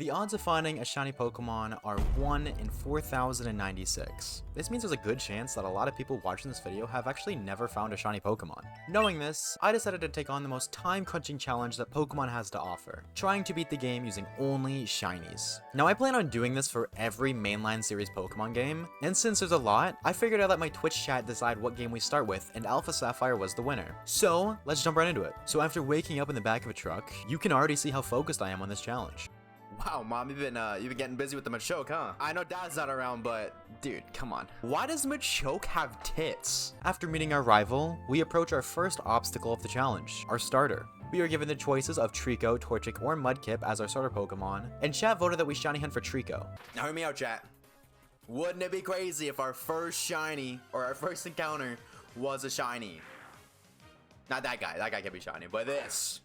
The odds of finding a shiny Pokemon are 1 in 4,096. This means there's a good chance that a lot of people watching this video have actually never found a shiny Pokemon. Knowing this, I decided to take on the most time-crunching challenge that Pokemon has to offer, trying to beat the game using only shinies. Now I plan on doing this for every mainline series Pokemon game, and since there's a lot, I figured I'd let my Twitch chat decide what game we start with, and Alpha Sapphire was the winner. So, let's jump right into it. So after waking up in the back of a truck, you can already see how focused I am on this challenge. Wow, Mom, you've been getting busy with the Machoke, huh? I know Dad's not around, but dude, come on. Why does Machoke have tits? After meeting our rival, we approach our first obstacle of the challenge, our starter. We are given the choices of Trico, Torchic, or Mudkip as our starter Pokemon, and chat voted that we shiny hunt for Trico. Now hear me out, chat. Wouldn't it be crazy if our first shiny, or our first encounter, was a shiny? Not that guy can be shiny, but this.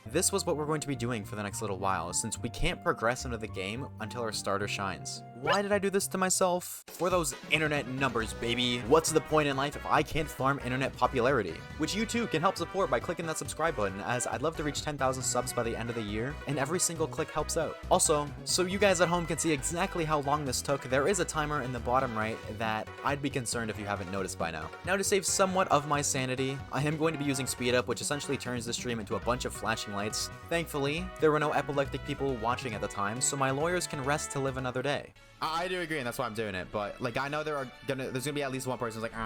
This was what we're going to be doing for the next little while, since we can't progress into the game until our starter shines. Why did I do this to myself? For those internet numbers, baby. What's the point in life if I can't farm internet popularity? Which you too can help support by clicking that subscribe button, as I'd love to reach 10,000 subs by the end of the year, and every single click helps out. Also, so you guys at home can see exactly how long this took, there is a timer in the bottom right that I'd be concerned if you haven't noticed by now. Now to save somewhat of my sanity, I am going to be using speed up, which essentially turns the stream into a bunch of flashing lights. Thankfully, there were no epileptic people watching at the time, so my lawyers can rest to live another day. I do agree, and that's why I'm doing it. But like, I know there's gonna be at least one person who's like,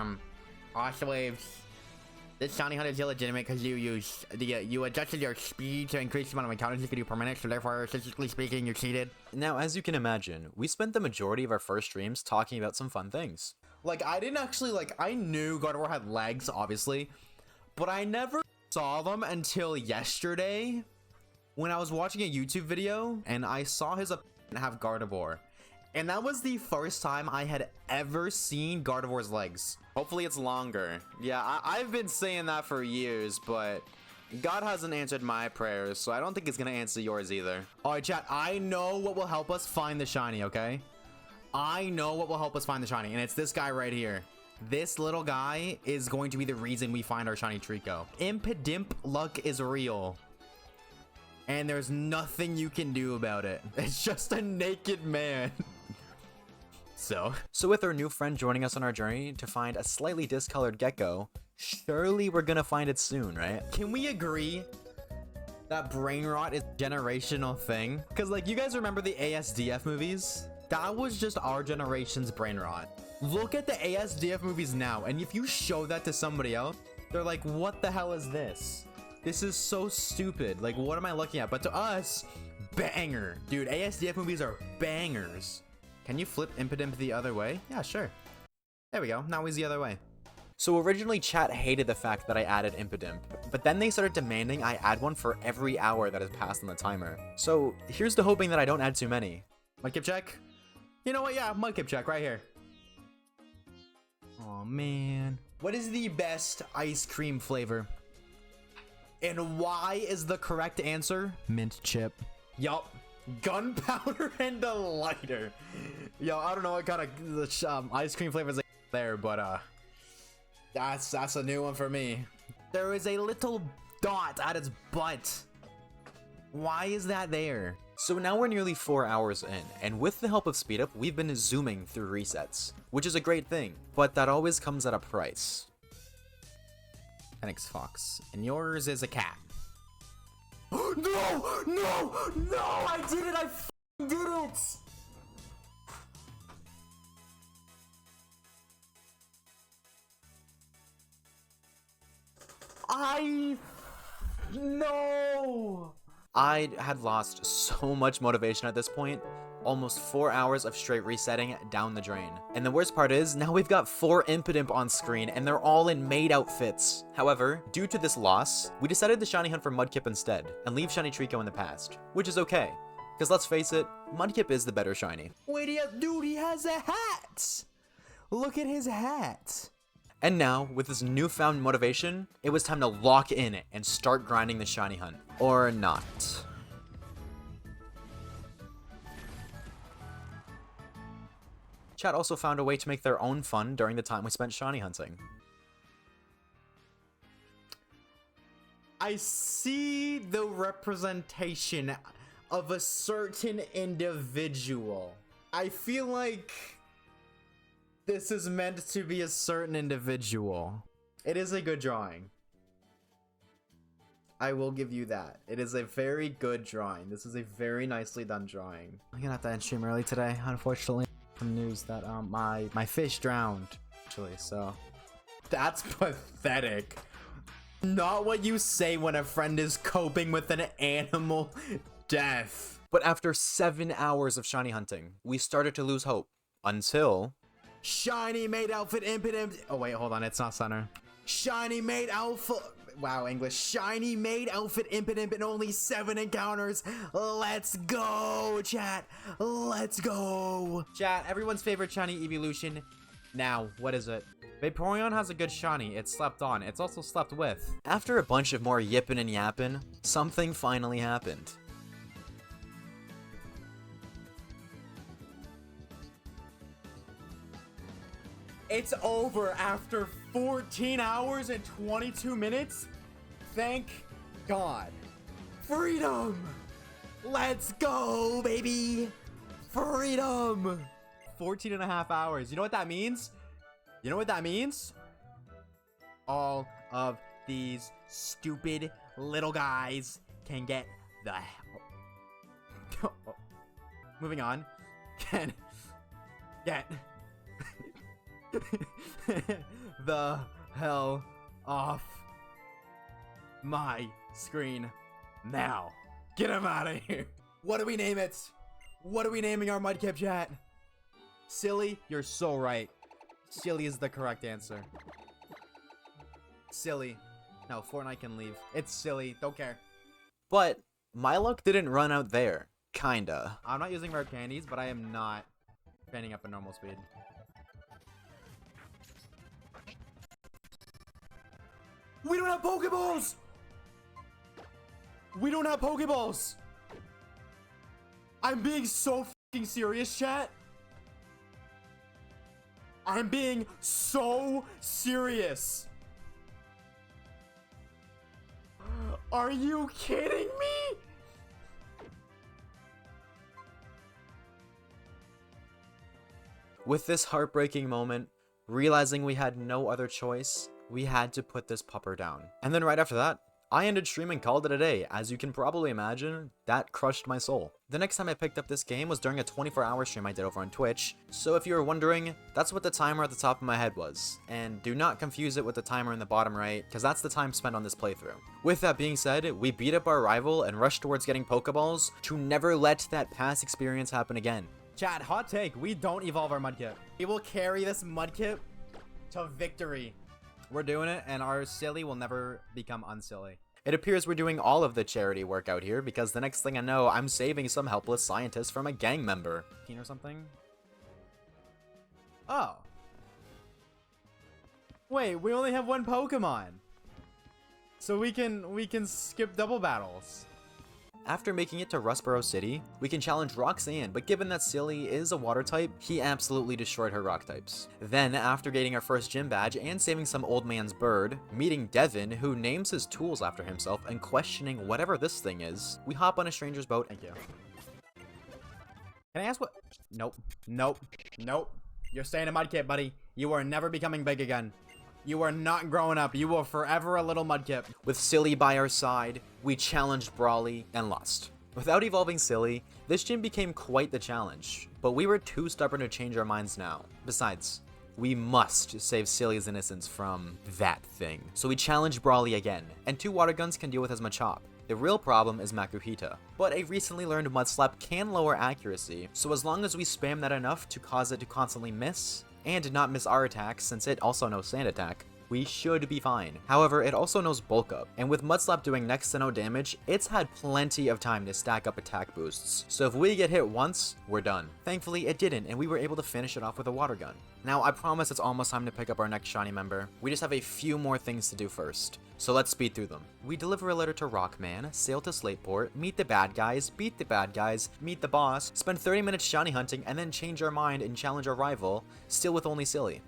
Oshawaves, this shiny hunt is illegitimate because you adjusted your speed to increase the amount of encounters you can do per minute, so therefore, statistically speaking, you're cheated. Now, as you can imagine, we spent the majority of our first streams talking about some fun things. Like, I didn't actually I knew Gardevoir had legs, obviously, but I never saw them until yesterday when I was watching a YouTube video and I saw his have Gardevoir. And that was the first time I had ever seen Gardevoir's legs. Hopefully it's longer. Yeah, I've been saying that for years, but God hasn't answered my prayers, so I don't think it's gonna answer yours either. Alright, chat, I know what will help us find the shiny, okay? I know what will help us find the shiny, and it's this guy right here. This little guy is going to be the reason we find our shiny Trico. Impidimp luck is real. And there's nothing you can do about it. It's just a naked man. So with our new friend joining us on our journey to find a slightly discolored gecko, surely we're gonna find it soon, right? Can we agree that brain rot is a generational thing? Because like, you guys remember the ASDF movies? That was just our generation's brain rot. Look at the ASDF movies now, and if you show that to somebody else, they're like, what the hell is this? This is so stupid. Like, what am I looking at? But to us, banger. Dude, ASDF movies are bangers. Can you flip Impidimp the other way? Yeah, sure. There we go. Now he's the other way. So originally chat hated the fact that I added Impidimp, but then they started demanding I add one for every hour that has passed on the timer. So here's to hoping that I don't add too many. Mudkip check? You know what? Yeah, Mudkip check right here. Oh man. What is the best ice cream flavor? And why is the correct answer mint chip? Yup. Gunpowder and a lighter. Yo, I don't know what kind of ice cream flavors there, but that's a new one for me. There is a little dot at its butt. Why is that there? So now we're nearly 4 hours in, and with the help of speed up, we've been zooming through resets, which is a great thing, but that always comes at a price. Thanks, Fox. And yours is a cat. No! No! No! I did it! I f***ing did it! No! I had lost so much motivation at this point. Almost 4 hours of straight resetting down the drain. And the worst part is, now we've got 4 Impidimp on screen, and they're all in maid outfits. However, due to this loss, we decided to shiny hunt for Mudkip instead, and leave shiny Trico in the past. Which is okay, because let's face it, Mudkip is the better shiny. Wait, dude, he has a hat! Look at his hat! And now, with this newfound motivation, it was time to lock in and start grinding the shiny hunt. Or not. Chat also found a way to make their own fun during the time we spent shiny hunting. I see the representation. of a certain individual. I feel like this is meant to be a certain individual. It is a good drawing. I will give you that. It is a very good drawing. This is a very nicely done drawing. I'm gonna have to end stream early today, unfortunately. Some news that my fish drowned, actually, so that's pathetic. Not what you say when a friend is coping with an animal death. But after 7 hours of shiny hunting, we started to lose hope until Shiny made outfit impotent. Oh wait, hold on, it's not center. Shiny made alpha. Wow, English. Shiny made outfit impotent in only 7 encounters. Let's go, chat. Let's go. Chat, everyone's favorite shiny evolution. Now, what is it? Vaporeon has a good shiny. It's slept on. It's also slept with. after a bunch of more yippin' and yappin', something finally happened. It's over after 14 hours and 22 minutes. Thank God. Freedom. Let's go, baby. Freedom. 14 and a half hours. You know what that means? You know what that means? All of these stupid little guys can get the hell. Moving on. Can get the hell off my screen now. Get him out of here. What do we name it? What are we naming our mudkip, chat? Silly? You're so right. Silly is the correct answer. Silly. No, Fortnite can leave. It's silly. Don't care. But my luck didn't run out there. Kinda. I'm not using rare candies, but I am not fanning up at normal speed. We don't have Pokeballs! We don't have Pokeballs! I'm being so fucking serious, chat. I'm being so serious. Are you kidding me? With this heartbreaking moment, realizing we had no other choice, we had to put this pupper down. And then right after that, I ended stream and called it a day. As you can probably imagine, that crushed my soul. The next time I picked up this game was during a 24-hour stream I did over on Twitch, so if you were wondering, that's what the timer at the top of my head was. And do not confuse it with the timer in the bottom right, because that's the time spent on this playthrough. With that being said, we beat up our rival and rushed towards getting Pokeballs to never let that past experience happen again. Chat, hot take, we don't evolve our Mudkip. We will carry this Mudkip to victory. We're doing it, and our silly will never become unsilly. It appears we're doing all of the charity work out here, because the next thing I know, I'm saving some helpless scientist from a gang member. Or something? Oh. Wait, we only have one Pokemon. So we can skip double battles. After making it to Rustboro City, we can challenge Roxanne, but given that Silly is a water type, he absolutely destroyed her rock types. Then, after getting our first gym badge and saving some old man's bird, meeting Devin, who names his tools after himself, and questioning whatever this thing is, we hop on a stranger's boat. Thank you. Can I ask what? Nope. Nope. Nope. You're staying in Mudkip, buddy. You are never becoming big again. You are not growing up. You are forever a little Mudkip. With Silly by our side, we challenged Brawly and lost. Without evolving Silly, this gym became quite the challenge, but we were too stubborn to change our minds now. Besides, we must save Silly's innocence from that thing. So we challenged Brawly again, and 2 water guns can deal with as much Hop. The real problem is Makuhita, but a recently learned Mud Slap can lower accuracy, so as long as we spam that enough to cause it to constantly miss, and not miss our attacks since it also knows Sand Attack, we should be fine. However, it also knows Bulk Up, and with Mudslap doing next to no damage, it's had plenty of time to stack up attack boosts. So if we get hit once, we're done. Thankfully, it didn't, and we were able to finish it off with a water gun. Now, I promise it's almost time to pick up our next shiny member. We just have a few more things to do first. So let's speed through them. We deliver a letter to Rockman, sail to Slateport, meet the bad guys, beat the bad guys, meet the boss, spend 30 minutes shiny hunting, and then change our mind and challenge our rival, still with only Silly.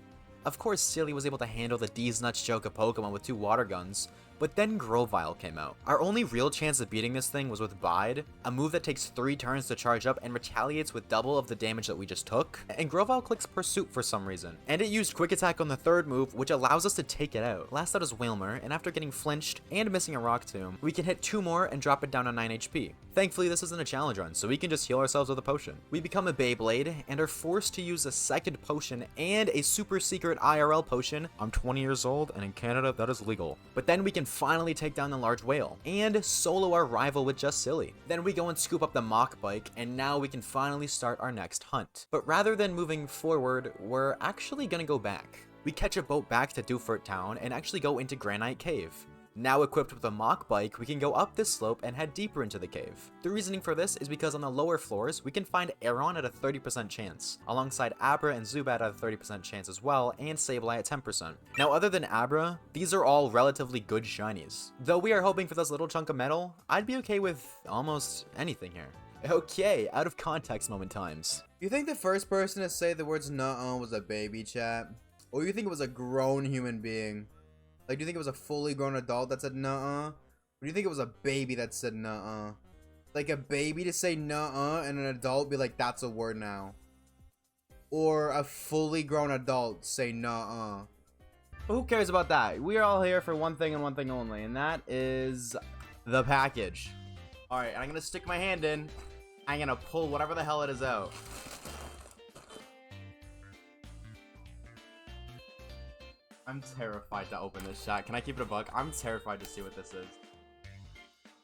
Of course, Silly was able to handle the D's Nuts joke of Pokemon with 2 water guns, But then Grovyle came out. Our only real chance of beating this thing was with Bide, a move that takes 3 turns to charge up and retaliates with double of the damage that we just took, and Grovyle clicks Pursuit for some reason. And it used Quick Attack on the 3rd move, which allows us to take it out. Last out is Wilmer, and after getting flinched and missing a Rock Tomb, we can hit 2 more and drop it down to 9 HP. Thankfully, this isn't a challenge run, so we can just heal ourselves with a potion. We become a Beyblade, and are forced to use a 2nd potion and a super secret IRL potion. I'm 20 years old, and in Canada, that is legal. But then we can finally take down the large whale, and solo our rival with Just Silly. Then we go and scoop up the Mach Bike, and now we can finally start our next hunt. But rather than moving forward, we're actually gonna go back. We catch a boat back to Dewfort Town, and actually go into Granite Cave. Now equipped with a Mach Bike, we can go up this slope and head deeper into the cave. The reasoning for this is because on the lower floors, we can find Aeron at a 30% chance, alongside Abra and Zubat at a 30% chance as well, and Sableye at 10%. Now other than Abra, these are all relatively good shinies. Though we are hoping for this little chunk of metal, I'd be okay with almost anything here. Okay, out of context moment times. You think the first person to say the words nuh-uh was a baby, chat? Or you think it was a grown human being? Like, do you think it was a fully grown adult that said nuh-uh? Or do you think it was a baby that said nuh-uh? Like a baby to say nuh-uh and an adult be like, that's a word now. Or a fully grown adult say nuh-uh. Who cares about that? We are all here for one thing and one thing only, and that is the package. Alright, I'm gonna stick my hand in. I'm gonna pull whatever the hell it is out. I'm terrified to open this, chat. Can I keep it a buck? I'm terrified to see what this is.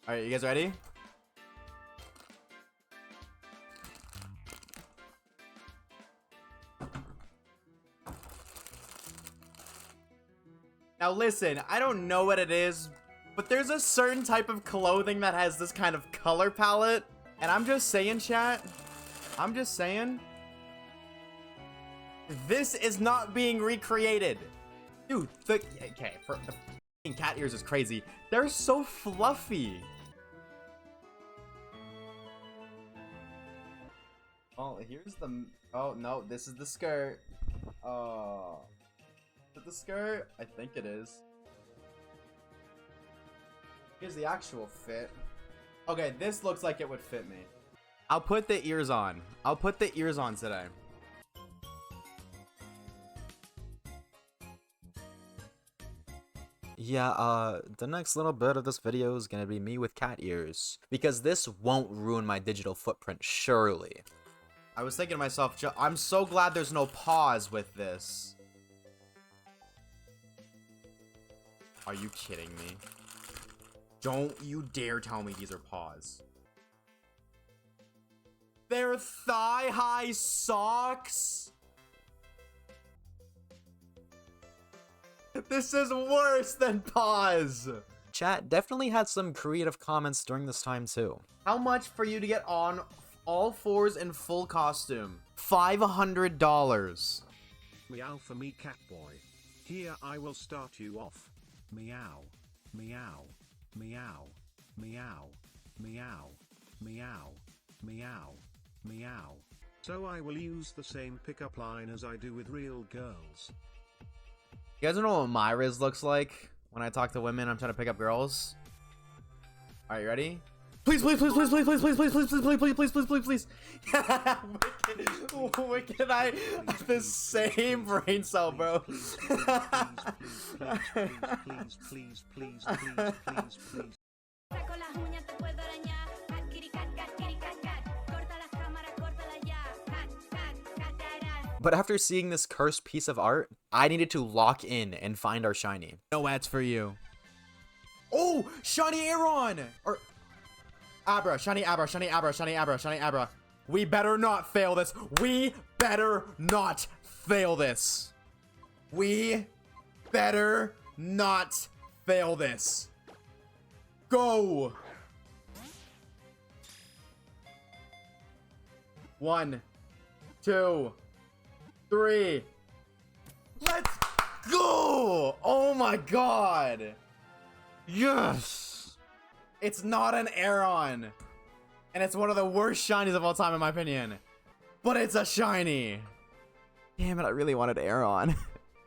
Alright, you guys ready? Now listen, I don't know what it is, but there's a certain type of clothing that has this kind of color palette. And I'm just saying, chat. I'm just saying. This is not being recreated. Dude, okay, for the cat ears is crazy. They're so fluffy. Oh, here's the. Oh no, this is the skirt. Oh, is it the skirt? I think it is. Here's the actual fit. Okay, this looks like it would fit me. I'll put the ears on. I'll put the ears on today. Yeah, the next little bit of this video is gonna be me with cat ears, because this won't ruin my digital footprint, surely. I was thinking to myself, I'm so glad there's no pause with this. Are you kidding me? Don't you dare tell me these are paws. They're thigh-high socks? This is worse than paws. Chat definitely had some creative comments during this time too. How much for you to get on all fours in full costume? $500. Meow for me, cat boy. Here I will start you off. Meow, meow, meow, meow, meow, meow, meow, meow. So I will use the same pickup line as I do with real girls. You guys don't know what my Riz looks like when I talk to women? I'm trying to pick up girls. All right, you ready? Please, please, please, please, please, please, please, please, please, please, please, please, please, please, please. Wicked, I have the same brain cell, bro. Please, please, please, please, please, please. But after seeing this cursed piece of art, I needed to lock in and find our shiny. No ads for you. Oh, shiny Aeron! Or Abra, shiny Abra, shiny Abra, shiny Abra, shiny Abra. We better not fail this. We better not fail this. We better not fail this. Go! 1, 2, 3. Let's go! Oh my god! Yes! It's not an Aeron. And it's one of the worst shinies of all time in my opinion. But it's a shiny. Damn it, I really wanted Aeron.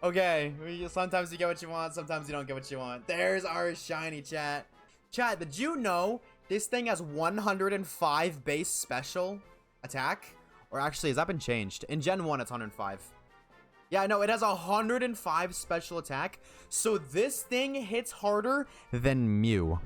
Okay, sometimes you get what you want, sometimes you don't get what you want. There's our shiny, chat. Chat, did you know this thing has 105 base special attack? Or actually, has that been changed? In Gen 1, it's 105. Yeah, no, it has 105 special attack. So this thing hits harder than Mew.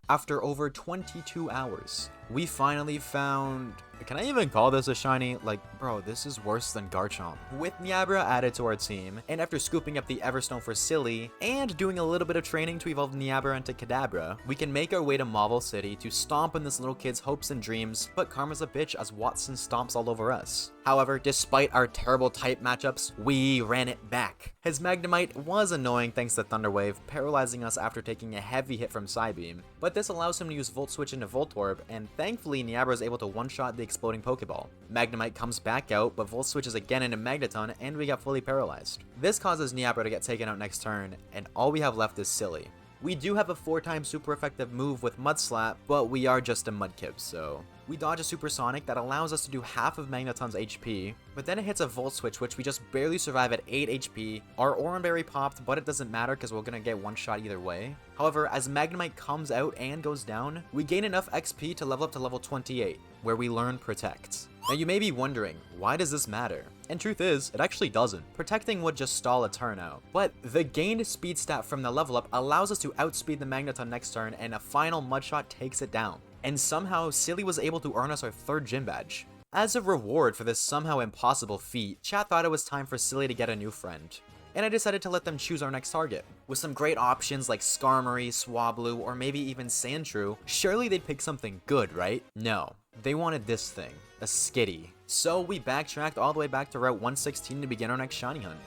After over 22 hours, we finally found... Can I even call this a shiny? Like, bro, this is worse than Garchomp. With Niabra added to our team, and after scooping up the Everstone for Silly, and doing a little bit of training to evolve Niabra into Kadabra, we can make our way to Marvel City to stomp on this little kid's hopes and dreams, but Karma's a bitch as Watson stomps all over us. However, despite our terrible type matchups, we ran it back. His Magnemite was annoying thanks to Thunderwave, paralyzing us after taking a heavy hit from Psybeam, but this allows him to use Volt Switch into Voltorb, and thankfully Niabra is able to one-shot the exploding Pokeball. Magnemite comes back out, but Volt switches again into Magneton, and we got fully paralyzed. This causes Niabra to get taken out next turn, and all we have left is Silly. We do have a 4-time super effective move with Mud Slap, but we are just a Mudkip, so... We dodge a Supersonic that allows us to do half of Magneton's HP, but then it hits a Volt Switch, which we just barely survive at 8 HP. Our Oran Berry popped, but it doesn't matter because we're gonna get one shot either way. However, as Magnemite comes out and goes down, we gain enough XP to level up to level 28, where we learn Protect. Now you may be wondering, why does this matter? And truth is, it actually doesn't. Protecting would just stall a turn out. But the gained speed stat from the level up allows us to outspeed the Magneton next turn, and a final Mudshot takes it down. And somehow, Silly was able to earn us our 3rd gym badge. As a reward for this somehow impossible feat, chat thought it was time for Silly to get a new friend. And I decided to let them choose our next target. With some great options like Skarmory, Swablu, or maybe even Sandshrew, surely they'd pick something good, right? No. They wanted this thing, a Skitty. So we backtracked all the way back to Route 116 to begin our next shiny hunt.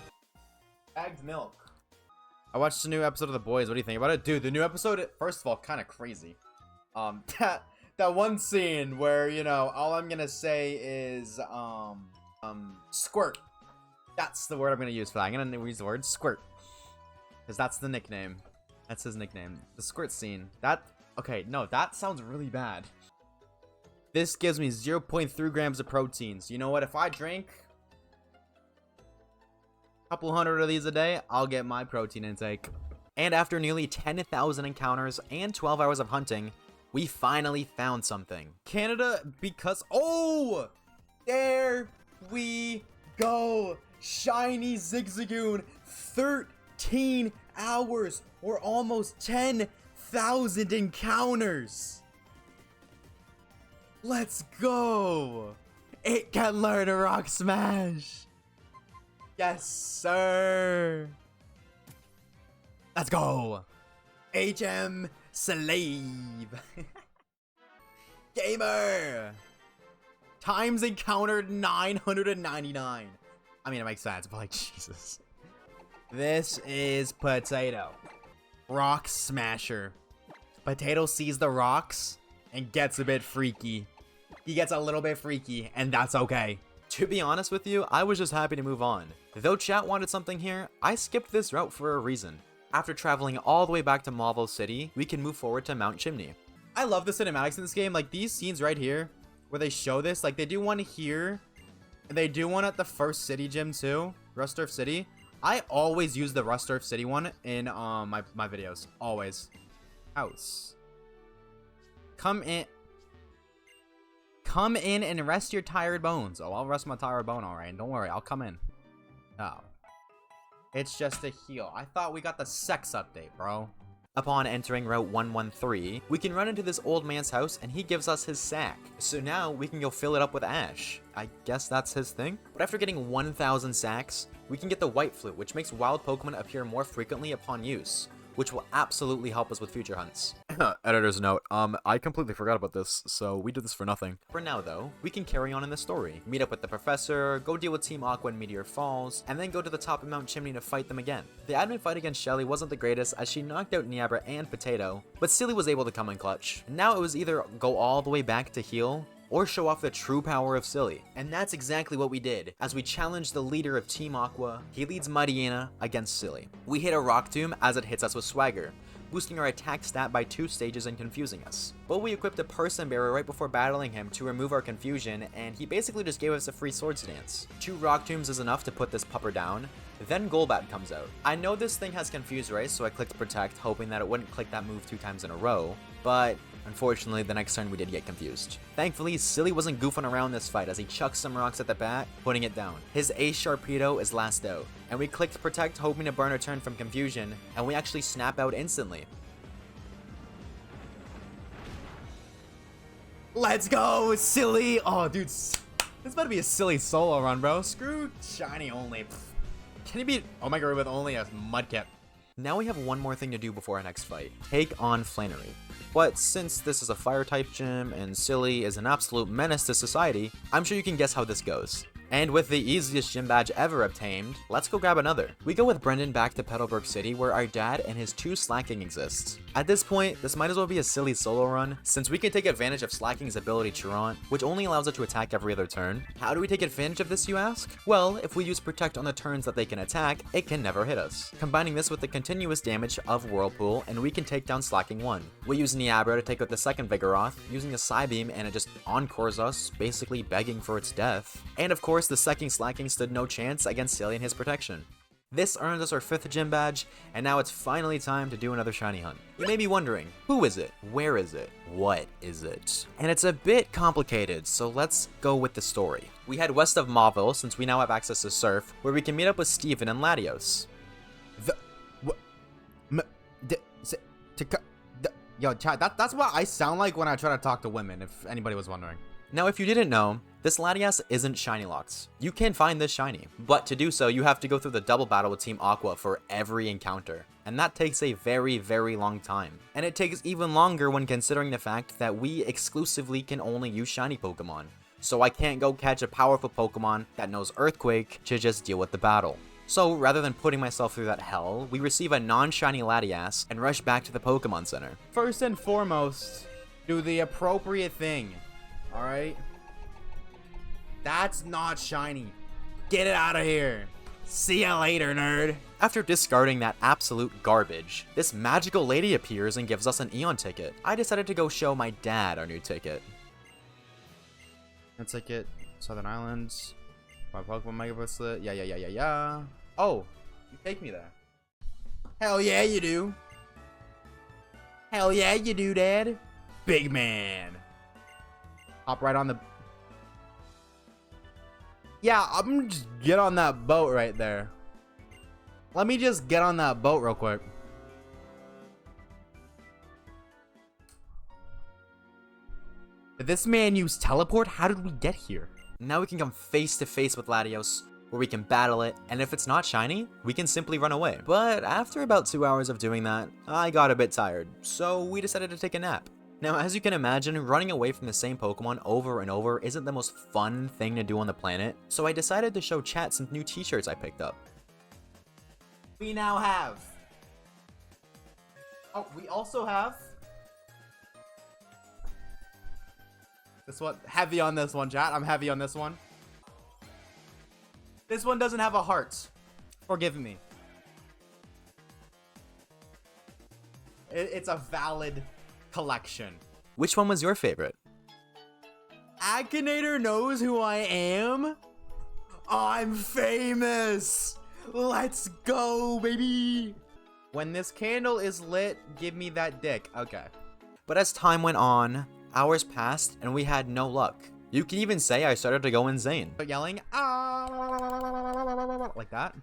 Bagged milk. I watched the new episode of The Boys. What do you think about it? Dude, the new episode, first of all, kind of crazy. That one scene where, you know, all I'm gonna say is, squirt. That's the word I'm gonna use for that. I'm gonna use the word squirt. Because that's the nickname. That's his nickname. The squirt scene. Okay, no, that sounds really bad. This gives me 0.3 grams of protein. So you know what? If I drink a couple hundred of these a day, I'll get my protein intake. And after nearly 10,000 encounters and 12 hours of hunting, we finally found something. Canada, because... Oh! There we go! Shiny Zigzagoon! 13 hours! Or almost 10,000 encounters! Let's go! It can learn a Rock Smash! Yes, sir! Let's go! HM Slave! Gamer! Times encountered 999. I mean, it makes sense, but like, Jesus. This is Potato. Rock Smasher. Potato sees the rocks and gets a bit freaky. He gets a little bit freaky, and that's okay. To be honest with you, I was just happy to move on. Though chat wanted something here, I skipped this route for a reason. After traveling all the way back to Marvel City, we can move forward to Mount Chimney. I love the cinematics in this game. Like, these scenes right here, where they show this, like, they do one here, and they do one at the first city gym too, Rusturf City. I always use the Rusturf City one in my videos. Always. House. Come in and rest your tired bones. Oh, I'll rest my tired bone, alright. Don't worry, I'll come in. Oh. It's just a heal. I thought we got the sex update, bro. Upon entering Route 113, we can run into this old man's house and he gives us his sack. So now we can go fill it up with ash. I guess that's his thing. But after getting 1,000 sacks, we can get the White Flute, which makes wild Pokemon appear more frequently upon use, which will absolutely help us with future hunts. Editor's note, I completely forgot about this, so we did this for nothing. For now though, we can carry on in the story. Meet up with the professor, go deal with Team Aqua and Meteor Falls, and then go to the top of Mount Chimney to fight them again. The admin fight against Shelly wasn't the greatest as she knocked out Niabra and Potato, but Silly was able to come in clutch. Now it was either go all the way back to heal, or show off the true power of Silly. And that's exactly what we did, as we challenged the leader of Team Aqua. He leads Mightyena against Silly. We hit a Rock Tomb as it hits us with Swagger, boosting our attack stat by 2 stages and confusing us. But we equipped a person bearer right before battling him to remove our confusion, and he basically just gave us a free sword stance. 2 rock tombs is enough to put this pupper down. Then Golbat comes out. I know this thing has Confuse Ray, so I clicked Protect, hoping that it wouldn't click that move 2 times in a row, but unfortunately, the next turn we did get confused. Thankfully, Silly wasn't goofing around this fight as he chucked some rocks at the bat, putting it down. His Ace Sharpedo is last out, and we clicked Protect hoping to burn a turn from confusion, and we actually snap out instantly. Let's go, Silly! Oh, dude, this better be a Silly solo run, bro. Screw shiny only. Can he beat Omega Ray with only a Mudkip? Now we have one more thing to do before our next fight. Take on Flannery. But since this is a fire type gym and Silly is an absolute menace to society, I'm sure you can guess how this goes. And with the easiest gym badge ever obtained, let's go grab another. We go with Brendan back to Petalburg City where our dad and his 2 Slacking exists. At this point, this might as well be a Silly solo run, since we can take advantage of Slacking's ability Chirant, which only allows it to attack every other turn. How do we take advantage of this, you ask? Well, if we use Protect on the turns that they can attack, it can never hit us. Combining this with the continuous damage of Whirlpool, and we can take down Slacking 1. We use Niabra to take out the second Vigoroth, using a Psybeam, and it just encores us, basically begging for its death. And of course, the second Slacking stood no chance against Silly and his protection. This earns us our 5th gym badge, and now it's finally time to do another shiny hunt. You may be wondering, who is it? Where is it? What is it? And it's a bit complicated, so let's go with the story. We head west of Mauville, since we now have access to Surf, where we can meet up with Steven and Latios. Yo, chat, that's what I sound like when I try to talk to women, if anybody was wondering. Now, if you didn't know, this Latias isn't shiny locked. You can find this shiny, but to do so, you have to go through the double battle with Team Aqua for every encounter, and that takes a very, very long time. And it takes even longer when considering the fact that we exclusively can only use shiny Pokemon. So I can't go catch a powerful Pokemon that knows Earthquake to just deal with the battle. So rather than putting myself through that hell, we receive a non-shiny Latias and rush back to the Pokemon Center. First and foremost, do the appropriate thing, alright? That's not shiny. Get it out of here. See ya later, nerd. After discarding that absolute garbage, this magical lady appears and gives us an Eon ticket. I decided to go show my dad our new ticket. A ticket, Southern Islands, my Pokemon Mega Bracelet, yeah. Oh, you take me there. Hell yeah, you do. Hell yeah, you do, Dad. Big man. Hop right on the... Yeah, I'm gonna just get on that boat right there. Let me just get on that boat real quick. Did this man use teleport? How did we get here? Now we can come face to face with Latios, where we can battle it, and if it's not shiny, we can simply run away. But after about 2 hours of doing that, I got a bit tired, so we decided to take a nap. Now, as you can imagine, running away from the same Pokemon over and over isn't the most fun thing to do on the planet, so I decided to show chat some new t-shirts I picked up. We now have... Oh, we also have... This one, heavy on this one, chat. I'm heavy on this one. This one doesn't have a heart. Forgive me. It's a valid collection. Which one was your favorite? Akinator knows who I am. I'm famous. Let's go, baby. When this candle is lit, give me that dick. Okay. But as time went on, hours passed and we had no luck. You can even say I started to go insane. Yelling, like that.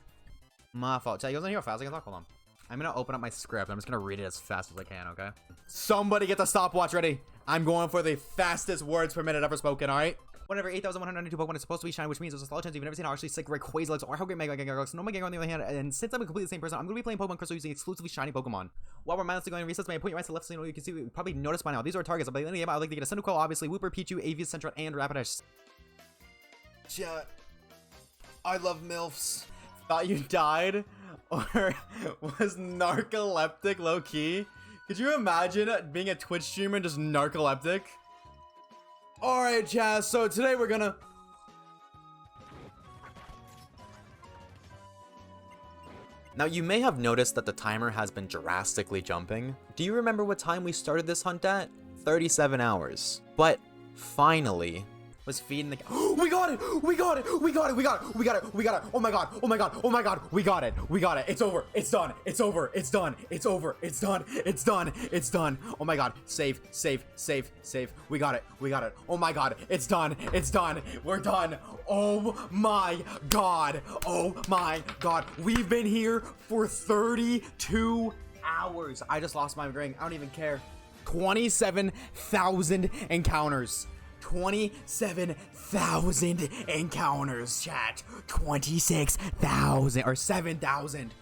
My fault. Chat, you guys want to hear how fast I can talk? Hold on. I'm gonna open up my script. I'm just gonna read it as fast as I can, okay? Somebody get the stopwatch ready. I'm going for the fastest words per minute ever spoken, alright? Whenever 8,192 Pokemon is supposed to be shiny, which means there's a lot of chance you've never seen how actually sick, rare Quasar or how great Mega looks. No Mega on the other hand, and since I'm completely the same person, I'm gonna be playing Pokemon Crystal using exclusively shiny Pokemon. While we're mindlessly going to resets, may I point your eyes to the left so you can see, you probably noticed by now. These are our targets. By the end of the game, I'd like to get a Cyndaquil, obviously, Wooper, Pichu, Avius, Central, and Rapidash. Chat. I love MILFs. Thought you died? Or was narcoleptic low-key? Could you imagine being a Twitch streamer and just narcoleptic? Alright, Chaz, so today we're gonna... Now, you may have noticed that the timer has been drastically jumping. Do you remember what time we started this hunt at? 37 hours. But finally, was feeding the we got it! We got it! We got it! We got it! We got it! We got it! Oh my god! Oh my god! Oh my god! We got it! We got it! It's over! It's done! It's over! It's done! It's over! It's done! It's done! It's done! Oh my god! Save! Save! Save! Save! We got it! We got it! Oh my god! It's done! It's done! We're done! Oh my god! Oh my god! We've been here for 32 hours! I just lost my ring. I don't even care. 27,000 encounters. 27,000 encounters, chat. 26,000 or 7,000.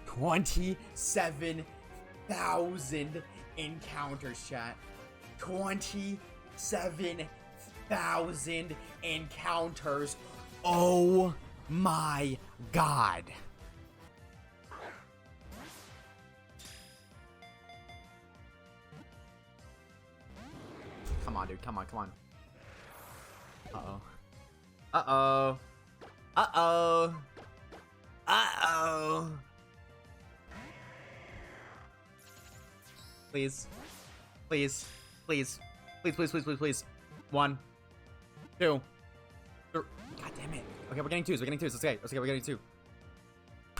27,000 encounters, chat. 27,000 encounters. Oh my god. Come on, dude. Come on, come on. Uh-oh. Uh-oh. Uh-oh. Uh-oh. Please. Please. Please. Please, please, please, please, please. 1, 2, 3. God damn it. Okay, we're getting twos. We're getting twos. Let's get. Let's get. We're getting 2.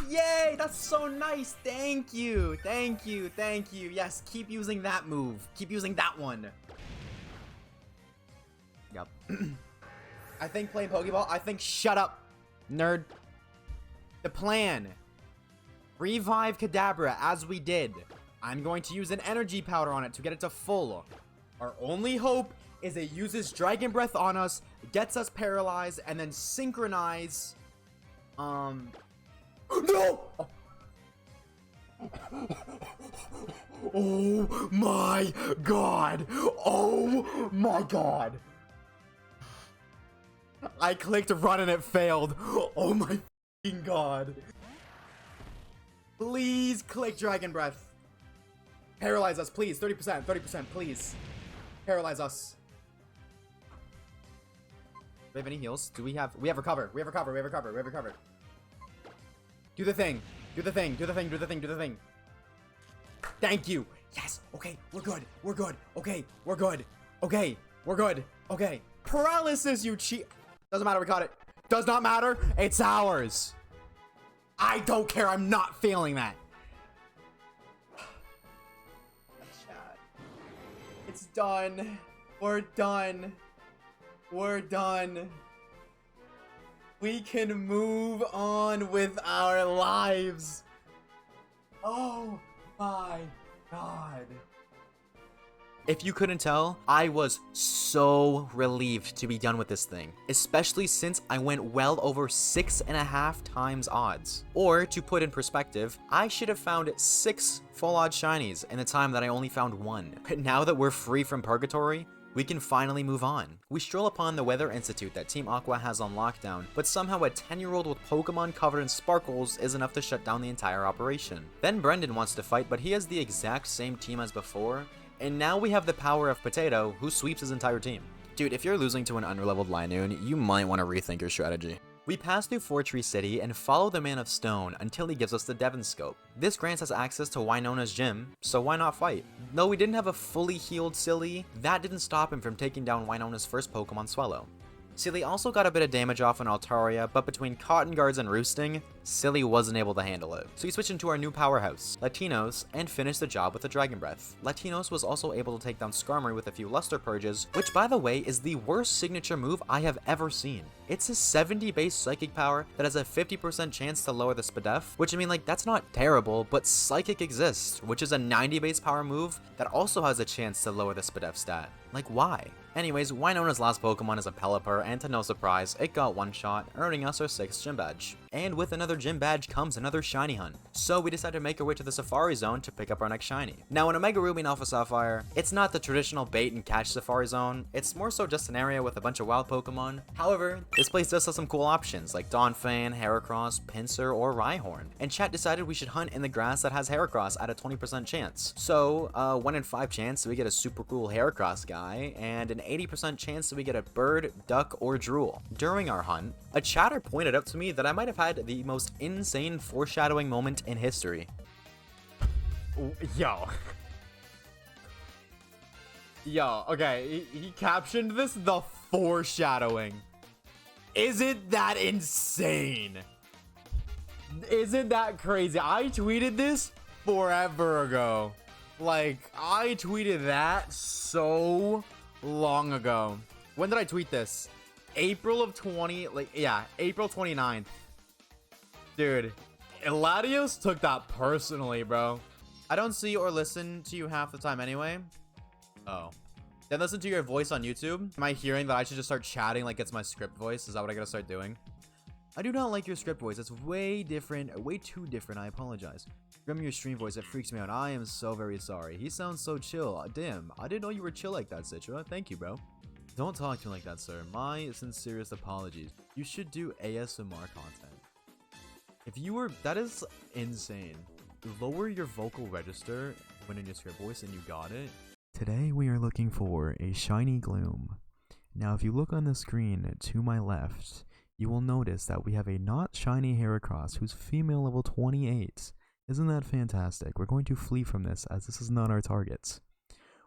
Yay! That's so nice. Thank you. Thank you. Thank you. Yes, keep using that move. Keep using that one. Yep. I think playing Pokeball. I think shut up, nerd. The plan. Revive Kadabra as we did. I'm going to use an energy powder on it to get it to full. Our only hope is it uses Dragon Breath on us, gets us paralyzed, and then synchronize. No! Oh my god! Oh my god! I clicked run and it failed. Oh my fucking god. Please click Dragon Breath. Paralyze us, please. 30%, 30%, please. Paralyze us. Do we have any heals? We have recover. We have recover. We have recover. We have recover. Do the thing. Do the thing. Do the thing. Do the thing. Do the thing. Thank you. Yes. Okay. We're good. We're good. Okay. We're good. Okay. We're good. Okay. Paralysis, you cheat. Doesn't matter. We got it. Does not matter. It's ours. I don't care. I'm not feeling that. It's done. We're done. We're done. We can move on with our lives. Oh my god. If you couldn't tell, I was so relieved to be done with this thing, especially since I went well over 6.5 times odds. Or, to put in perspective, I should have found 6 full odd shinies in the time that I only found 1. But now that we're free from purgatory, we can finally move on. We stroll upon the Weather Institute that Team Aqua has on lockdown, but somehow a 10-year-old with Pokemon covered in sparkles is enough to shut down the entire operation. Then Brendan wants to fight, but he has the exact same team as before, and now we have the power of Potato, who sweeps his entire team. Dude, if you're losing to an underleveled Linoon, you might want to rethink your strategy. We pass through Fortree City and follow the Man of Stone until he gives us the Devon Scope. This grants us access to Wynona's gym, so why not fight? Though we didn't have a fully healed Silly, that didn't stop him from taking down Wynona's first Pokemon, Swellow. Silly also got a bit of damage off on Altaria, but between Cotton Guards and Roosting, Silly wasn't able to handle it. So he switched into our new powerhouse, Latinos, and finished the job with the Dragon Breath. Latinos was also able to take down Skarmory with a few Luster Purges, which by the way is the worst signature move I have ever seen. It's a 70 base Psychic power that has a 50% chance to lower the Spadef, which I mean like that's not terrible, but Psychic exists, which is a 90 base power move that also has a chance to lower the Spadef stat. Like why? Anyways, Wynona's last Pokemon is a Pelipper, and to no surprise, it got one shot, earning us our 6th gym badge. And with another gym badge comes another shiny hunt. So we decided to make our way to the Safari Zone to pick up our next shiny. Now in Omega Ruby and Alpha Sapphire, it's not the traditional bait and catch Safari Zone, it's more so just an area with a bunch of wild Pokemon. However, this place does have some cool options like Donphan, Heracross, Pinsir, or Rhyhorn. And chat decided we should hunt in the grass that has Heracross at a 20% chance. So, 1 in 5 chance we get a super cool Heracross guy, and an 80% chance that we get a bird, duck, or drool. During our hunt, a chatter pointed out to me that I might have had the most insane foreshadowing moment in history. Yo. Yo, okay, he captioned this the foreshadowing. Isn't that insane? Isn't that crazy? I tweeted this forever ago. Like, I tweeted that so long ago. When did I tweet this? April 29th. Dude, Eladios took that personally, bro. I don't see or listen to you half the time anyway. Oh. Then listen to your voice on YouTube. Am I hearing that I should just start chatting like it's my script voice? Is that what I gotta start doing? I do not like your script voice. It's way different, way too different. I apologize. Remember your stream voice, it freaks me out. I am so very sorry. He sounds so chill. Damn, I didn't know you were chill like that, Citra. Thank you, bro. Don't talk to me like that, sir. My sincerest apologies. You should do ASMR content. If you were, that is insane. Lower your vocal register when in your script voice and you got it. Today we are looking for a shiny gloom. Now if you look on the screen to my left, you will notice that we have a not shiny Heracross who's female level 28. Isn't that fantastic? We're going to flee from this as this is not our target.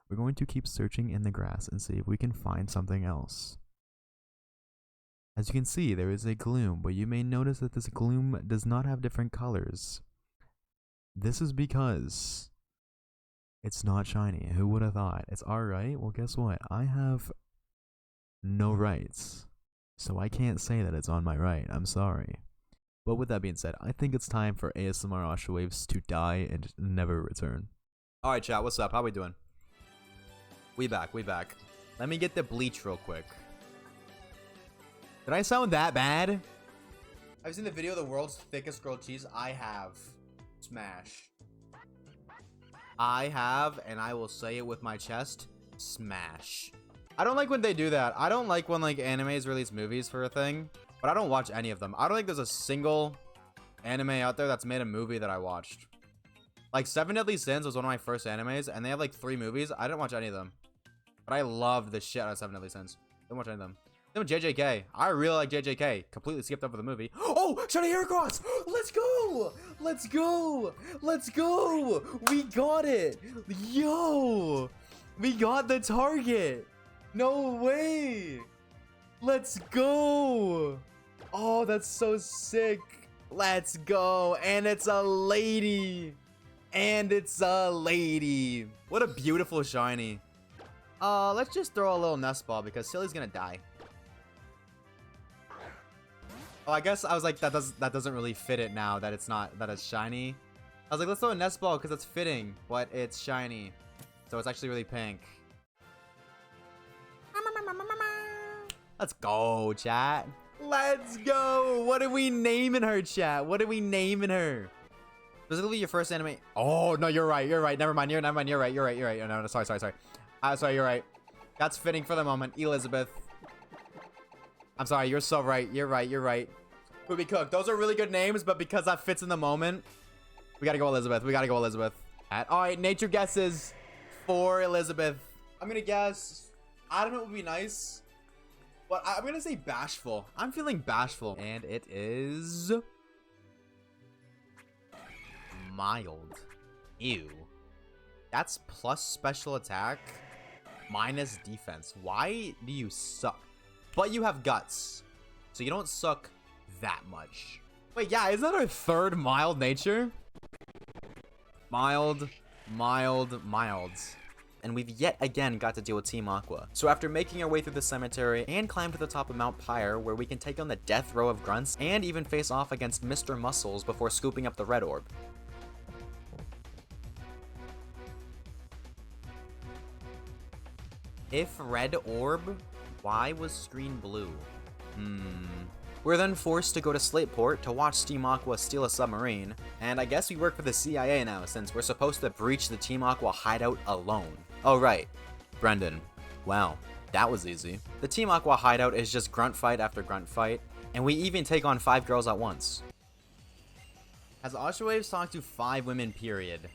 We're going to keep searching in the grass and see if we can find something else. As you can see, there is a gloom, but you may notice that this gloom does not have different colors. This is because it's not shiny. Who would have thought? It's alright. Well, guess what? I have no rights. So I can't say that it's on my right. I'm sorry. But with that being said, I think it's time for ASMR Oshawaves to die and never return. Alright, chat. What's up? How we doing? We back. Let me get the bleach real quick. Did I sound that bad? Have you seen the video of the world's thickest grilled cheese? I have. Smash. I have, and I will say it with my chest. Smash. I don't like when they do that. I don't like when like animes release movies for a thing, but I don't watch any of them. I don't think there's a single anime out there that's made a movie that I watched. Like 7 Deadly Sins was one of my first animes, and they have like 3 movies. I didn't watch any of them, but I love the shit out of 7 Deadly Sins. Didn't watch any of them. Then with JJK, I really like JJK. Completely skipped over the movie. Oh, shiny Heracross! Let's go! Let's go! Let's go! We got it! Yo! We got the target! No way! Let's go! Oh, that's so sick! Let's go! And it's a lady! And it's a lady! What a beautiful shiny. Let's just throw a little nest ball because Silly's gonna die. Oh, I guess I was like, that doesn't really fit it now that it's not, that it's shiny. I was like, let's throw a nest ball because it's fitting, but it's shiny. So it's actually really pink. Let's go, chat. Let's go. What are we naming her, chat? What are we naming her? Specifically your first anime. Oh, no, you're right. You're right. Never mind. You're right. You're right. Oh, no, sorry. Sorry, you're right. That's fitting for the moment. Elizabeth. I'm sorry. You're so right. You're right. Poopy Cook. Those are really good names, but because that fits in the moment, we gotta go Elizabeth. All right, nature guesses for Elizabeth. I'm gonna guess, I don't know what would be nice, but I'm gonna say bashful. I'm feeling bashful. And it is mild. Ew. That's plus special attack, minus defense. Why do you suck? But you have guts, so you don't suck that much. Wait, yeah, is that our third mild nature? Mild. And we've yet again got to deal with Team Aqua. So after making our way through the cemetery and climb to the top of Mount Pyre, where we can take on the death row of grunts and even face off against Mr. Muscles before scooping up the red orb. If red orb, why was screen blue? We're then forced to go to Slateport to watch Team Aqua steal a submarine, and I guess we work for the CIA now since we're supposed to breach the Team Aqua hideout alone. Oh right, Brendan. Wow, that was easy. The Team Aqua hideout is just grunt fight after grunt fight, and we even take on 5 girls at once. Has Oshawaves talked to 5 women, period?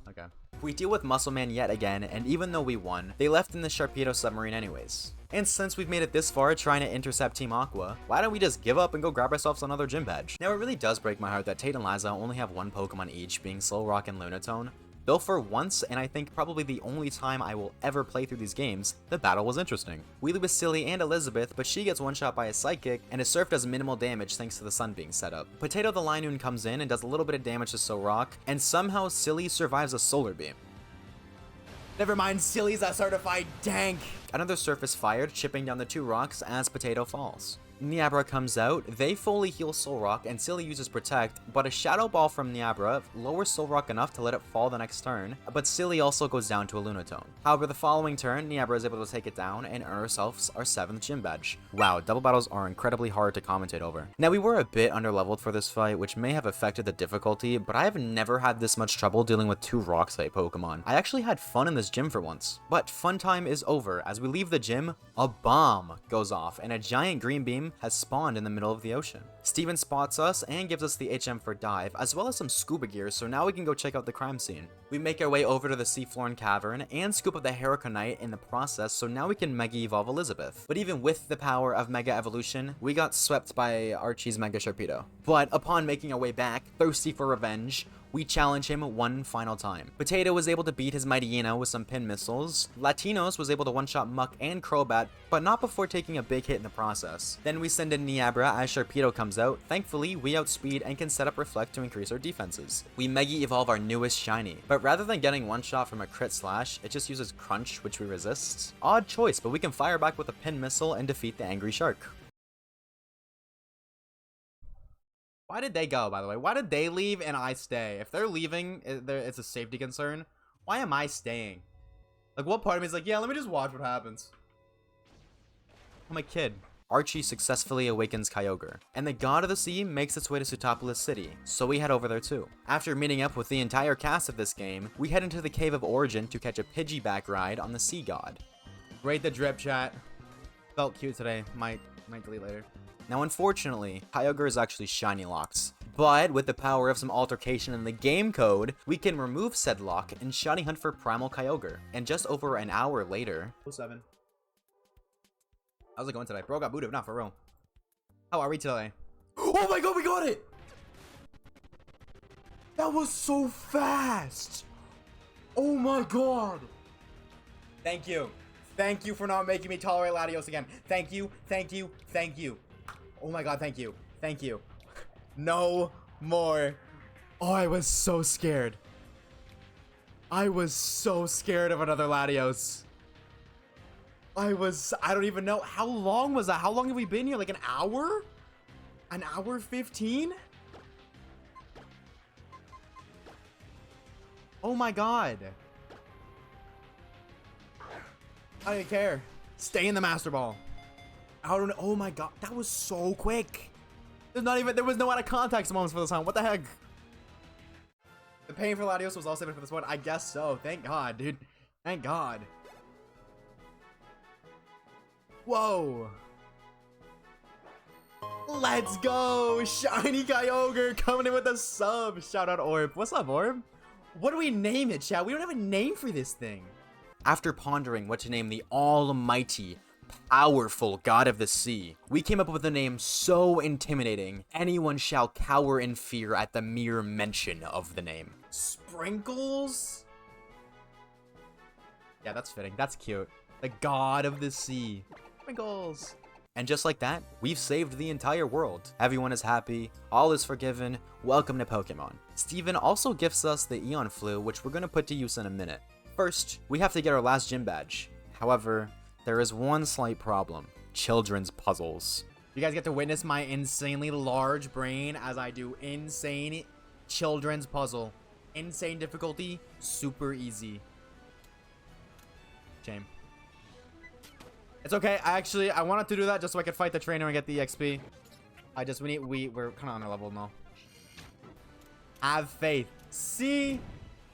Okay. We deal with Muscle Man yet again, and even though we won, they left in the Sharpedo submarine anyways. And since we've made it this far trying to intercept Team Aqua, why don't we just give up and go grab ourselves another gym badge? Now it really does break my heart that Tate and Liza only have one Pokemon each, being Solrock and Lunatone. Though for once, and I think probably the only time I will ever play through these games, the battle was interesting. We leave with Silly and Elizabeth, but she gets one shot by a Psychic, and is surfed as minimal damage thanks to the sun being set up. Potato the Linoon comes in and does a little bit of damage to Solrock, and somehow Silly survives a Solar Beam. Never mind, Silly's a certified tank. Another surf is fired, chipping down the 2 rocks as Potato falls. Niabra comes out, they fully heal Solrock, and Silly uses Protect, but a Shadow Ball from Niabra lowers Solrock enough to let it fall the next turn, but Silly also goes down to a Lunatone. However, the following turn, Niabra is able to take it down and earn ourselves our 7th gym badge. Wow, double battles are incredibly hard to commentate over. Now, we were a bit underleveled for this fight, which may have affected the difficulty, but I have never had this much trouble dealing with 2 Rock-type Pokemon. I actually had fun in this gym for once. But fun time is over. As we leave the gym, a bomb goes off, and a giant green beam has spawned in the middle of the ocean. Steven spots us and gives us the HM for dive, as well as some scuba gear, so now we can go check out the crime scene. We make our way over to the Seafloor Cavern and scoop up the Haraconite in the process, so now we can Mega Evolve Elizabeth. But even with the power of Mega Evolution, we got swept by Archie's Mega Sharpedo. But upon making our way back, thirsty for revenge, we challenge him one final time. Potato was able to beat his Mightyena with some pin missiles. Latinos was able to one-shot Muck and Crobat, but not before taking a big hit in the process. Then we send in Niabra as Sharpedo comes out. Thankfully, we outspeed and can set up Reflect to increase our defenses. We Mega Evolve our newest shiny, but rather than getting one shot from a crit slash, it just uses Crunch, which we resist. Odd choice, but we can fire back with a pin missile and defeat the angry shark. Why did they go, by the way? Why did they leave and I stay? If they're leaving, it's a safety concern. Why am I staying? Like, what part of me is like, yeah, let me just watch what happens. I'm a kid. Archie successfully awakens Kyogre, and the God of the Sea makes its way to Sootopolis City, so we head over there too. After meeting up with the entire cast of this game, we head into the Cave of Origin to catch a Pidgeyback ride on the Sea God. Rate the drip, chat. Felt cute today. Might delete later. Now, unfortunately, Kyogre is actually shiny locked, but with the power of some altercation in the game code, we can remove said lock and shiny hunt for Primal Kyogre. And just over an hour later... 07. How's it going today? Bro got booted, not for real. How are we today? Oh my god, we got it! That was so fast! Oh my god! Thank you. Thank you for not making me tolerate Latios again. Thank you, thank you, thank you. Oh my god, thank you. Thank you. No more. Oh, I was so scared. I was so scared of another Latios. I don't even know. How long was that? How long have we been here? Like an hour? An hour 15? Oh my god. I don't even care. Stay in the Master Ball. I don't know. Oh my god. That was so quick. There was no out of context moments for this time. What the heck? The pain for Latios was all saved for this one. I guess so. Thank god, dude. Thank god. Whoa. Let's go. Shiny Kyogre coming in with a sub. Shout out Orb. What's up, Orb? What do we name it, chat? We don't have a name for this thing. After pondering what to name the almighty, powerful God of the Sea, we came up with a name so intimidating, anyone shall cower in fear at the mere mention of the name. Sprinkles? Yeah, that's fitting. That's cute. The God of the Sea. Sprinkles. And just like that, we've saved the entire world. Everyone is happy, all is forgiven, welcome to Pokemon. Steven also gifts us the Eon Flu, which we're going to put to use in a minute. First, we have to get our last gym badge. However, there is one slight problem. Children's puzzles. You guys get to witness my insanely large brain as I do insane children's puzzle. Insane difficulty, super easy. Shame. It's okay. I wanted to do that just so I could fight the trainer and get the XP. We're kind of underleveled now. Have faith. See?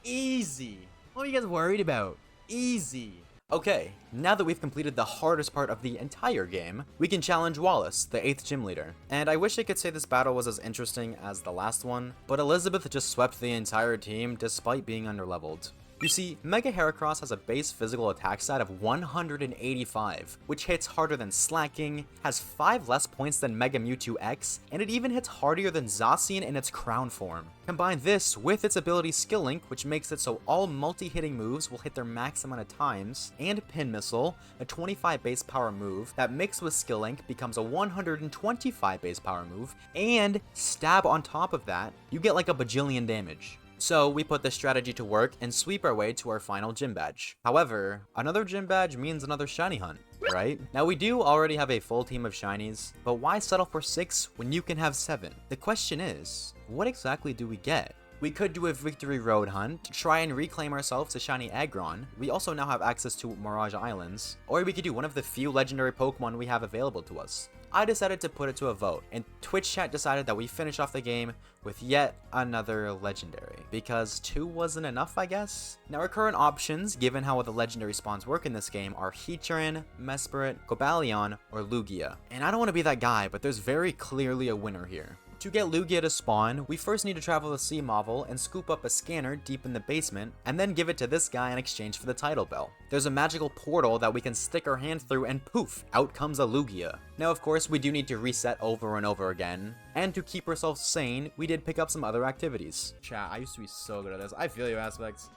Easy. What are you guys worried about? Easy. Okay, now that we've completed the hardest part of the entire game, we can challenge Wallace, the 8th gym leader. And I wish I could say this battle was as interesting as the last one, but Elizabeth just swept the entire team despite being underleveled. You see, Mega Heracross has a base physical attack stat of 185, which hits harder than Slacking, has 5 less points than Mega Mewtwo X, and it even hits harder than Zacian in its crown form. Combine this with its ability Skill Link, which makes it so all multi-hitting moves will hit their max amount of times, and Pin Missile, a 25 base power move that mixed with Skill Link becomes a 125 base power move, and Stab on top of that, you get like a bajillion damage. So we put this strategy to work and sweep our way to our final gym badge. However, another gym badge means another shiny hunt, right? Now we do already have a full team of shinies, but why settle for 6 when you can have 7? The question is, what exactly do we get? We could do a Victory Road hunt to try and reclaim ourselves a shiny Aggron. We also now have access to Mirage Islands. Or we could do one of the few legendary Pokemon we have available to us. I decided to put it to a vote, and Twitch chat decided that we finish off the game with yet another legendary, because 2 wasn't enough, I guess? Now our current options, given how the legendary spawns work in this game, are Heatran, Mesprit, Cobalion, or Lugia. And I don't want to be that guy, but there's very clearly a winner here. To get Lugia to spawn, we first need to travel to Sea Marvel and scoop up a scanner deep in the basement, and then give it to this guy in exchange for the title bell. There's a magical portal that we can stick our hand through, and poof, out comes a Lugia. Now of course we do need to reset over and over again, and to keep ourselves sane, we did pick up some other activities. Chat, I used to be so good at this. I feel you, Aspects.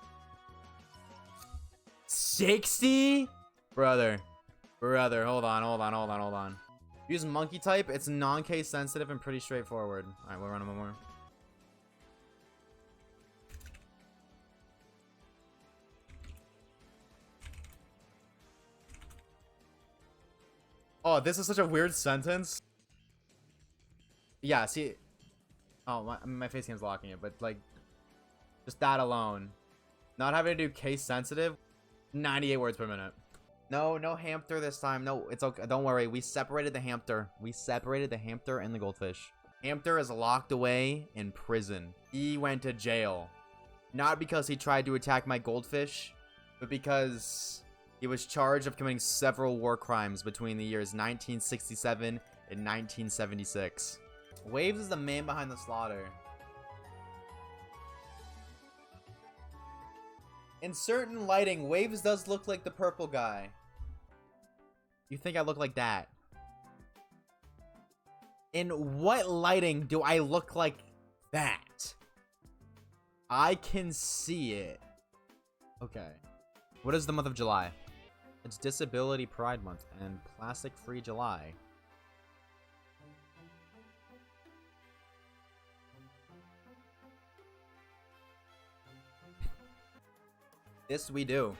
60? Brother, hold on. Use monkey type, it's non-case sensitive and pretty straightforward. Alright, we'll run one more. Oh, this is such a weird sentence. Yeah, see. Oh, my face cam's locking it, but like, just that alone. Not having to do case sensitive, 98 words per minute. No hamster this time. No, it's okay. Don't worry. We separated the hamster. And the goldfish. Hamster is locked away in prison. He went to jail. Not because he tried to attack my goldfish, but because he was charged of committing several war crimes between the years 1967 and 1976. Waves is the man behind the slaughter. In certain lighting, Waves does look like the purple guy. You think I look like that? In what lighting do I look like that? I can see it. Okay. What is the month of July? It's Disability Pride Month and Plastic Free July. This we do.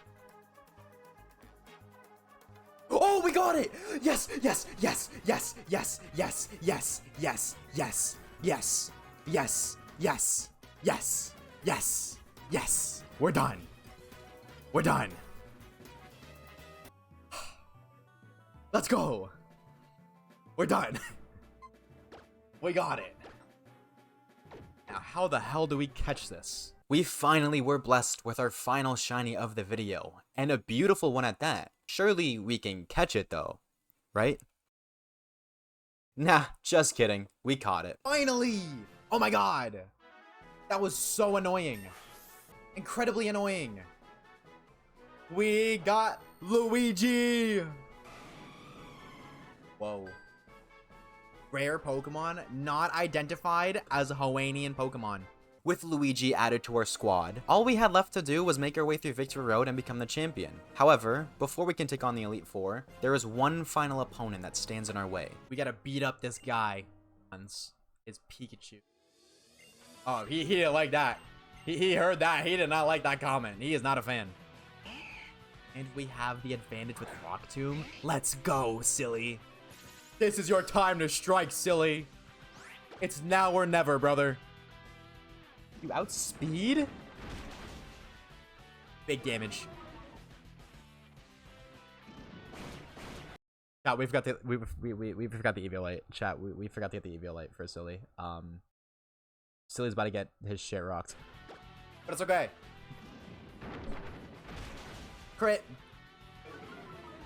Oh, we got it! Yes, yes, yes, yes, yes, yes, yes, yes, yes, yes, yes, yes, yes, yes, yes. We're done. We're done. Let's go. We're done. We got it. Now, how the hell do we catch this? We finally were blessed with our final shiny of the video, and a beautiful one at that. Surely we can catch it though, right? Nah, just kidding. We caught it. Finally! Oh my god! That was so annoying. Incredibly annoying. We got Luigi! Whoa. Rare Pokemon not identified as a Hawaiian Pokemon. With Luigi added to our squad, all we had left to do was make our way through Victory Road and become the champion. However, before we can take on the Elite Four, there is one final opponent that stands in our way. We gotta beat up this guy. It's Pikachu. Oh, he didn't like that. He heard that. He did not like that comment. He is not a fan. And we have the advantage with Rock Tomb. Let's go, silly. This is your time to strike, silly. It's now or never, brother. You outspeed? Big damage. Chat, we forgot the Eviolite. Chat, we forgot to get the Eviolite for Silly. Silly's about to get his shit rocked. But it's okay. Crit.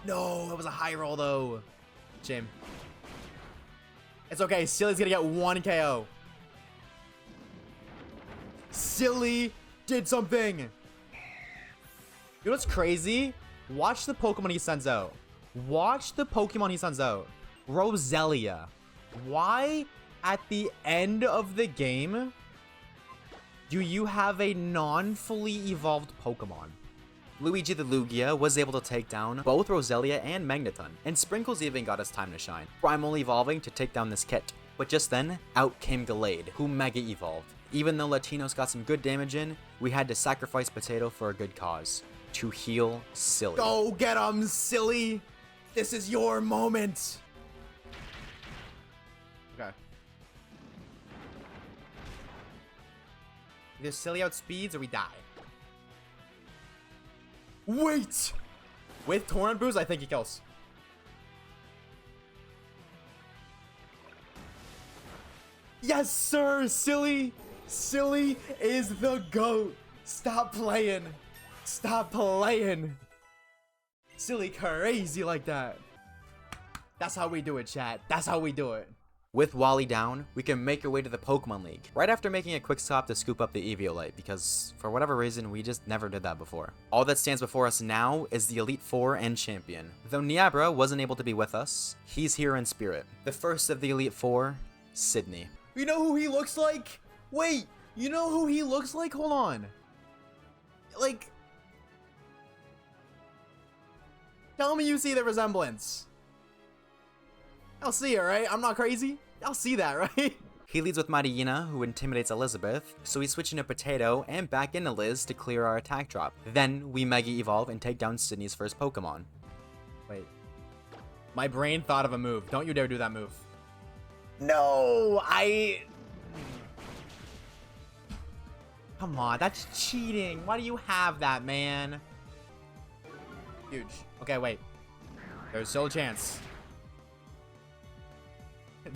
No, it was a high roll though. Shame. It's okay, Silly's gonna get 1 KO. Silly did something. know what's crazy? Watch the Pokemon he sends out. Watch the Pokemon he sends out. Roselia. Why at the end of the game do you have a non-fully evolved Pokemon? Luigi the Lugia was able to take down both Roselia and Magneton, and Sprinkles even got his time to shine, primal evolving to take down this kit. But just then, out came Gallade, who Mega Evolved. Even though Latinos got some good damage in, we had to sacrifice Potato for a good cause. To heal Silly. Go get him, Silly! This is your moment! Okay. Either Silly outspeeds or we die. Wait! With Torrent Boost, I think he kills. Yes, sir! Silly! Silly is the GOAT! Stop playing! Stop playing! Silly crazy like that. That's how we do it, chat. That's how we do it. With Wally down, we can make our way to the Pokemon League, right after making a quick stop to scoop up the Eviolite, because for whatever reason, we just never did that before. All that stands before us now is the Elite Four and Champion. Though Niabra wasn't able to be with us, he's here in spirit. The first of the Elite Four, Sydney. You know who he looks like? Wait, you know who he looks like? Hold on. Like, tell me you see the resemblance. I'll see it, right? I'm not crazy. I'll see that, right? He leads with Marina, who intimidates Elizabeth, so we switch into Potato and back into Liz to clear our attack drop. Then we Mega Evolve and take down Sydney's first Pokemon. Wait. My brain thought of a move. Don't you dare do that move. No, Come on, that's cheating. Why do you have that, man? Huge. Okay, wait. There's still a chance.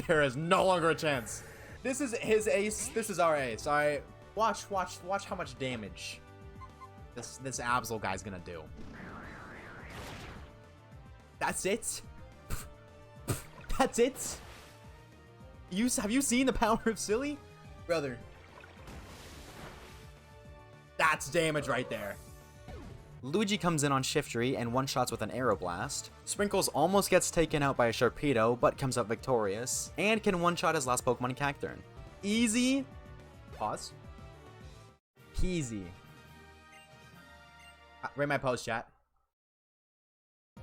There is no longer a chance. This is his ace. This is our ace. All right. Watch how much damage this Absol guy's gonna do. That's it. That's it. Have you seen the power of Silly, brother? That's damage right there. Luigi comes in on Shiftry and one-shots with an Aeroblast. Sprinkles almost gets taken out by a Sharpedo, but comes up victorious, and can one-shot his last Pokemon in Cacturn. Easy. Pause. Peasy. Rate my pose, chat.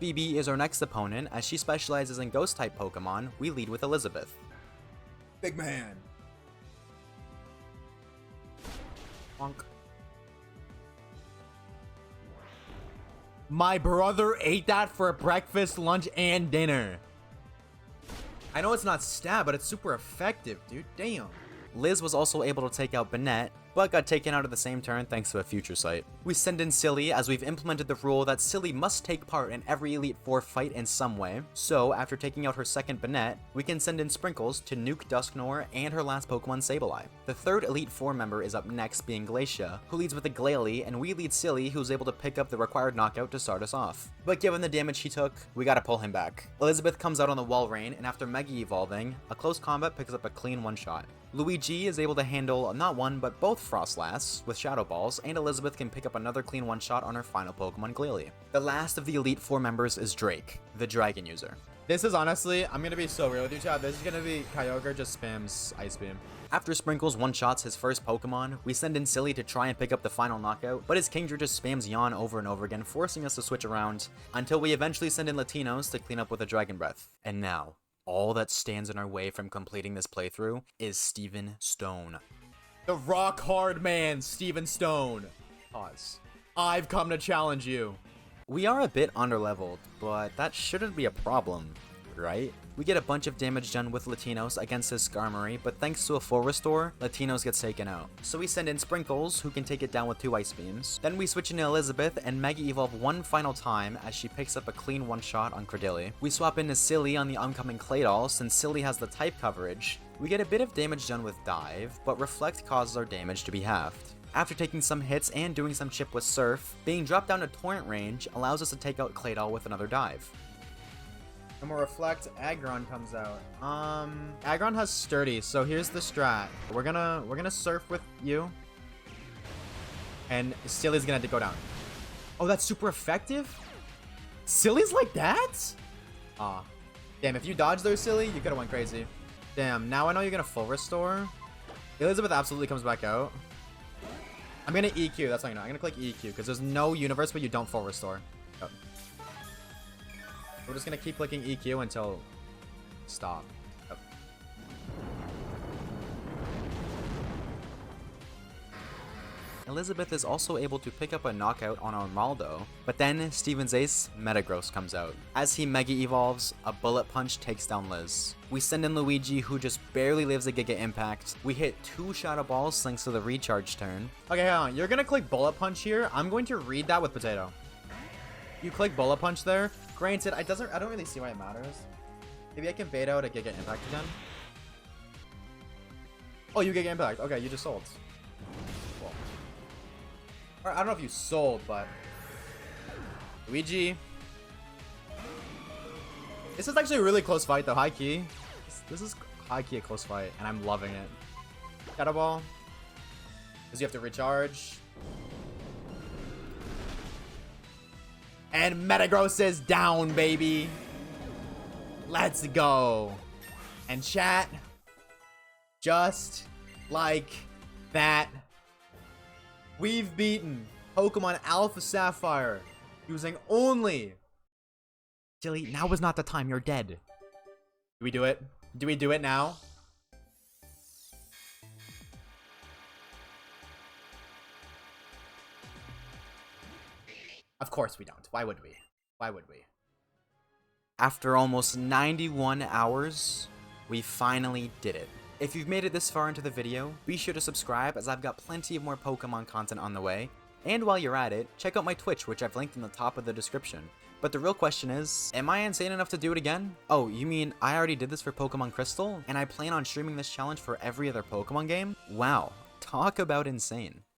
BB is our next opponent. As she specializes in Ghost-type Pokemon, we lead with Elizabeth. Big man. Bonk. My brother ate that for breakfast, lunch, and dinner. I know it's not stab, but it's super effective, dude. Damn. Liz was also able to take out Banette, but got taken out of the same turn thanks to a future sight. We send in Silly as we've implemented the rule that Silly must take part in every Elite Four fight in some way. So after taking out her second Banette, we can send in Sprinkles to nuke Dusknoir and her last Pokemon Sableye. The third Elite Four member is up next, being Glacia, who leads with a Glalie, and we lead Silly, who's able to pick up the required knockout to start us off. But given the damage he took, we gotta pull him back. Elizabeth comes out on the Walrein, and after Mega Evolving, a close combat picks up a clean one-shot. Luigi is able to handle not one, but both Frostlasts with Shadow Balls, and Elizabeth can pick up another clean one-shot on her final Pokemon, Glalie. The last of the Elite Four members is Drake, the Dragon User. This is honestly, I'm gonna be so real with you, chat. This is gonna be Kyogre just spams Ice Beam. After Sprinkles one-shots his first Pokemon, we send in Silly to try and pick up the final knockout, but his Kingdra just spams Yawn over and over again, forcing us to switch around, until we eventually send in Latinos to clean up with a Dragon Breath. And now, all that stands in our way from completing this playthrough is Steven Stone. The rock hard man, Steven Stone. Pause. I've come to challenge you. We are a bit underleveled, but that shouldn't be a problem, right? We get a bunch of damage done with Latinos against his Skarmory, but thanks to a full restore, Latinos gets taken out. So we send in Sprinkles, who can take it down with 2 Ice Beams. Then we switch into Elizabeth and Mega Evolve one final time as she picks up a clean one-shot on Credilli. We swap into Silly on the oncoming Claydol since Silly has the type coverage. We get a bit of damage done with Dive, but Reflect causes our damage to be halved. After taking some hits and doing some chip with Surf, being dropped down to Torrent range allows us to take out Claydol with another Dive. And we'll Reflect, Aggron comes out. Aggron has Sturdy, so here's the strat. We're gonna Surf with you. And Silly's gonna have to go down. Oh, that's super effective? Silly's like that? Aw. Damn, if you dodged there, Silly, you could have went crazy. Damn, now I know you're gonna full restore. Elizabeth absolutely comes back out. I'm gonna EQ, that's how you know. I'm gonna click EQ, because there's no universe where you don't full restore. Oh. We're just gonna keep clicking EQ until... Stop. Oh. Elizabeth is also able to pick up a knockout on Armaldo, but then Steven's ace, Metagross, comes out. As he Mega Evolves, a Bullet Punch takes down Liz. We send in Luigi, who just barely lives a Giga Impact. We hit 2 Shadow Balls thanks to the recharge turn. Okay, hold on. You're gonna click Bullet Punch here. I'm going to read that with Potato. You click Bullet Punch there. Granted, I don't really see why it matters. Maybe I can bait out a Giga Impact again. Oh, you Giga Impact. Okay, you just sold. Cool. Or, I don't know if you sold, but... Luigi. This is actually a really close fight, though. High key. This is high key a close fight, and I'm loving it. Shadow Ball. Because you have to recharge. And Metagross is down, baby. Let's go. And chat, just like that, we've beaten Pokemon Alpha Sapphire using only... Silly, now is not the time, you're dead. Do we do it? Do we do it now? Of course we don't. Why would we? Why would we? After almost 91 hours, we finally did it. If you've made it this far into the video, be sure to subscribe as I've got plenty of more Pokemon content on the way. And while you're at it, check out my Twitch, which I've linked in the top of the description. But the real question is, am I insane enough to do it again? Oh, you mean I already did this for Pokemon Crystal? And I plan on streaming this challenge for every other Pokemon game? Wow, talk about insane.